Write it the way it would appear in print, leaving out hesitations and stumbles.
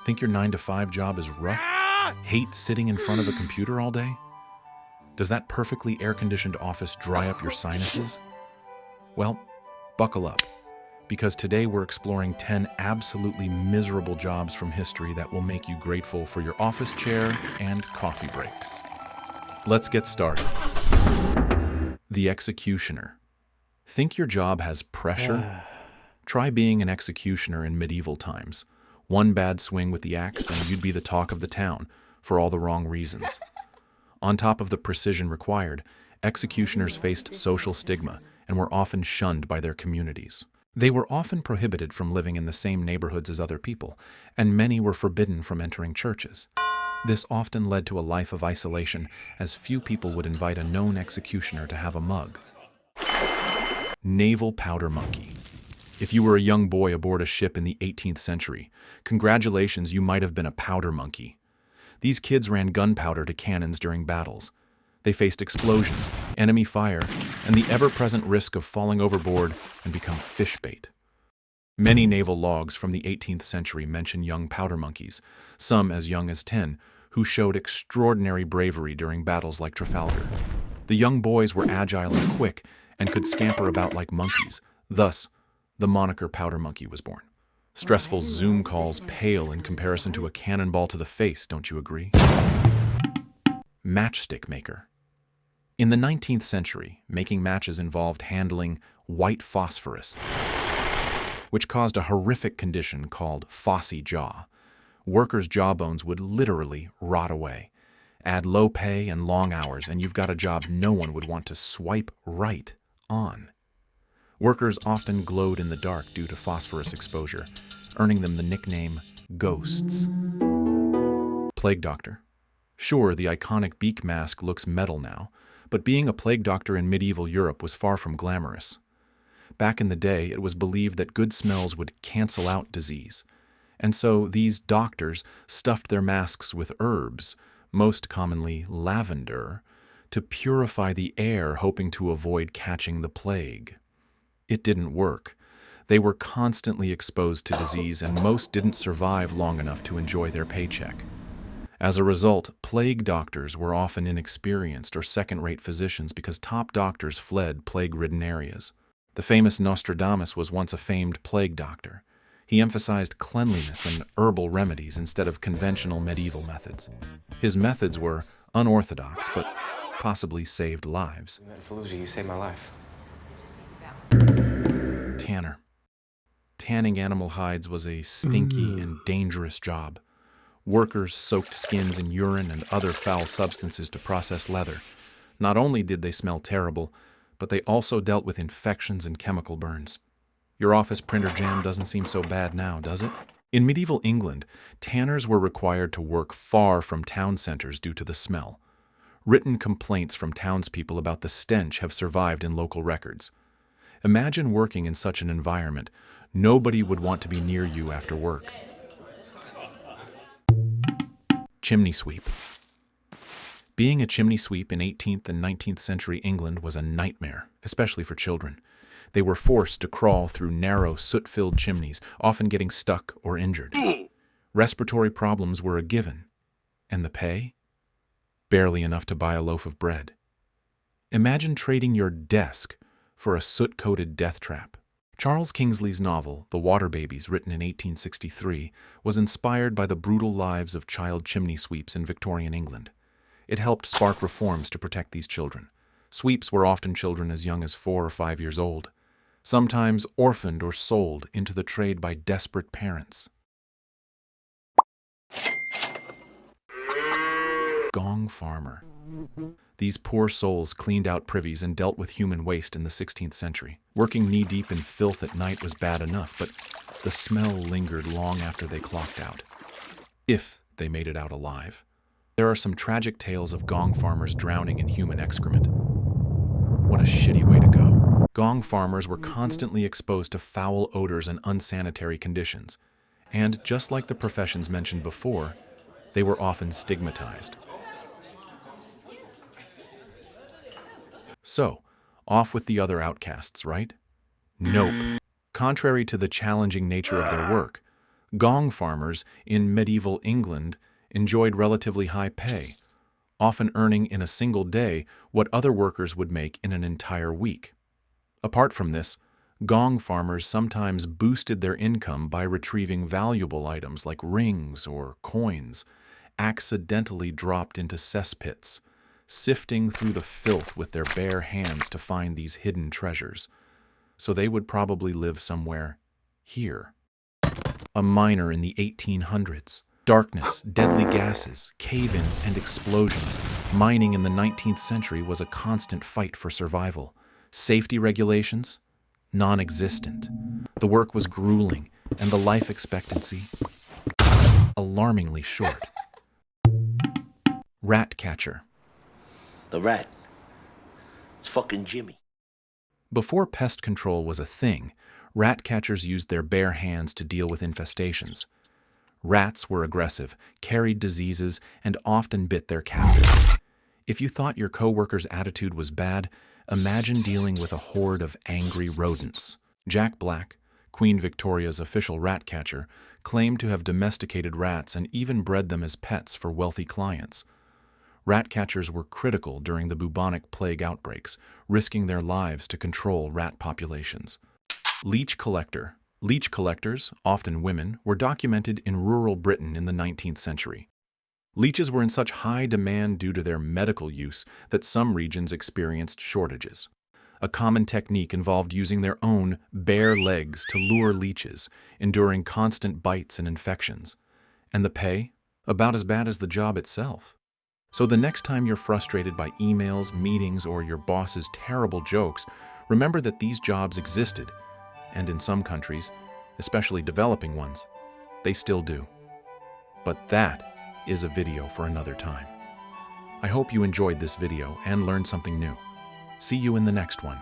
Think your 9 to 5 job is rough? Hate sitting in front of a computer all day? Does that perfectly air-conditioned office dry up your sinuses? Well, buckle up, because today we're exploring 10 absolutely miserable jobs from history that will make you grateful for your office chair and coffee breaks. Let's get started. The executioner. Think your job has pressure? Try being an executioner in medieval times. One bad swing with the axe and you'd be the talk of the town, for all the wrong reasons. On top of the precision required, executioners faced social stigma and were often shunned by their communities. They were often prohibited from living in the same neighborhoods as other people, and many were forbidden from entering churches. This often led to a life of isolation, as few people would invite a known executioner to have a mug. Naval powder monkey. If you were a young boy aboard a ship in the 18th century, congratulations, you might have been a powder monkey. These kids ran gunpowder to cannons during battles. They faced explosions, enemy fire, and the ever-present risk of falling overboard and become fish bait. Many naval logs from the 18th century mention young powder monkeys, some as young as 10, who showed extraordinary bravery during battles like Trafalgar. The young boys were agile and quick and could scamper about like monkeys. Thus, the moniker powder monkey was born. Stressful Zoom calls pale in comparison to a cannonball to the face, don't you agree? Matchstick Maker. In the 19th century, making matches involved handling white phosphorus, which caused a horrific condition called phossy jaw. Workers' jawbones would literally rot away. Add low pay and long hours, and you've got a job no one would want to swipe right on. Workers often glowed in the dark due to phosphorus exposure, earning them the nickname ghosts. Plague doctor. Sure, the iconic beak mask looks metal now, but being a plague doctor in medieval Europe was far from glamorous. Back in the day, it was believed that good smells would cancel out disease, and so these doctors stuffed their masks with herbs, most commonly lavender, to purify the air, hoping to avoid catching the plague. It didn't work. They were constantly exposed to disease, and most didn't survive long enough to enjoy their paycheck. As a result, plague doctors were often inexperienced or second-rate physicians because top doctors fled plague-ridden areas. The famous Nostradamus was once a famed plague doctor. He emphasized cleanliness and herbal remedies instead of conventional medieval methods. His methods were unorthodox, but possibly saved lives. We met in Fallujah, you saved my life. Tanner. Tanning animal hides was a stinky and dangerous job. Workers soaked skins in urine and other foul substances to process leather. Not only did they smell terrible, but they also dealt with infections and chemical burns. Your office printer jam doesn't seem so bad now, does it? In medieval England, tanners were required to work far from town centers due to the smell. Written complaints from townspeople about the stench have survived in local records. Imagine working in such an environment. Nobody would want to be near you after work. Chimney sweep. Being a chimney sweep in 18th and 19th century England was a nightmare, especially for children. They were forced to crawl through narrow, soot-filled chimneys, often getting stuck or injured. Respiratory problems were a given. And the pay? Barely enough to buy a loaf of bread. Imagine trading your desk for a soot-coated death trap. Charles Kingsley's novel, The Water Babies, written in 1863, was inspired by the brutal lives of child chimney sweeps in Victorian England. It helped spark reforms to protect these children. Sweeps were often children as young as 4 or 5 years old, sometimes orphaned or sold into the trade by desperate parents. Gong Farmer. These poor souls cleaned out privies and dealt with human waste in the 16th century. Working knee-deep in filth at night was bad enough, but the smell lingered long after they clocked out, if they made it out alive. There are some tragic tales of gong farmers drowning in human excrement. What a shitty way to go. Gong farmers were constantly exposed to foul odors and unsanitary conditions, and just like the professions mentioned before, they were often stigmatized. So, off with the other outcasts, right? Nope. Contrary to the challenging nature of their work, Gong farmers in medieval England enjoyed relatively high pay, often earning in a single day what other workers would make in an entire week. Apart from this, gong farmers sometimes boosted their income by retrieving valuable items like rings or coins, accidentally dropped into cesspits, sifting through the filth with their bare hands to find these hidden treasures. So they would probably live somewhere here. A miner in the 1800s. Darkness, deadly gases, cave-ins, and explosions. Mining in the 19th century was a constant fight for survival. Safety regulations? Non-existent. The work was grueling, and the life expectancy? Alarmingly short. Rat catcher. The rat. It's fucking Jimmy. Before pest control was a thing, rat catchers used their bare hands to deal with infestations. Rats were aggressive, carried diseases, and often bit their captives. If you thought your coworker's attitude was bad, imagine dealing with a horde of angry rodents. Jack Black, Queen Victoria's official rat catcher, claimed to have domesticated rats and even bred them as pets for wealthy clients. Rat catchers were critical during the bubonic plague outbreaks, risking their lives to control rat populations. Leech collector. Leech collectors, often women, were documented in rural Britain in the 19th century. Leeches were in such high demand due to their medical use that some regions experienced shortages. A common technique involved using their own bare legs to lure leeches, enduring constant bites and infections. And the pay? About as bad as the job itself. So the next time you're frustrated by emails, meetings, or your boss's terrible jokes, remember that these jobs existed, and in some countries, especially developing ones, they still do. But that is a video for another time. I hope you enjoyed this video and learned something new. See you in the next one.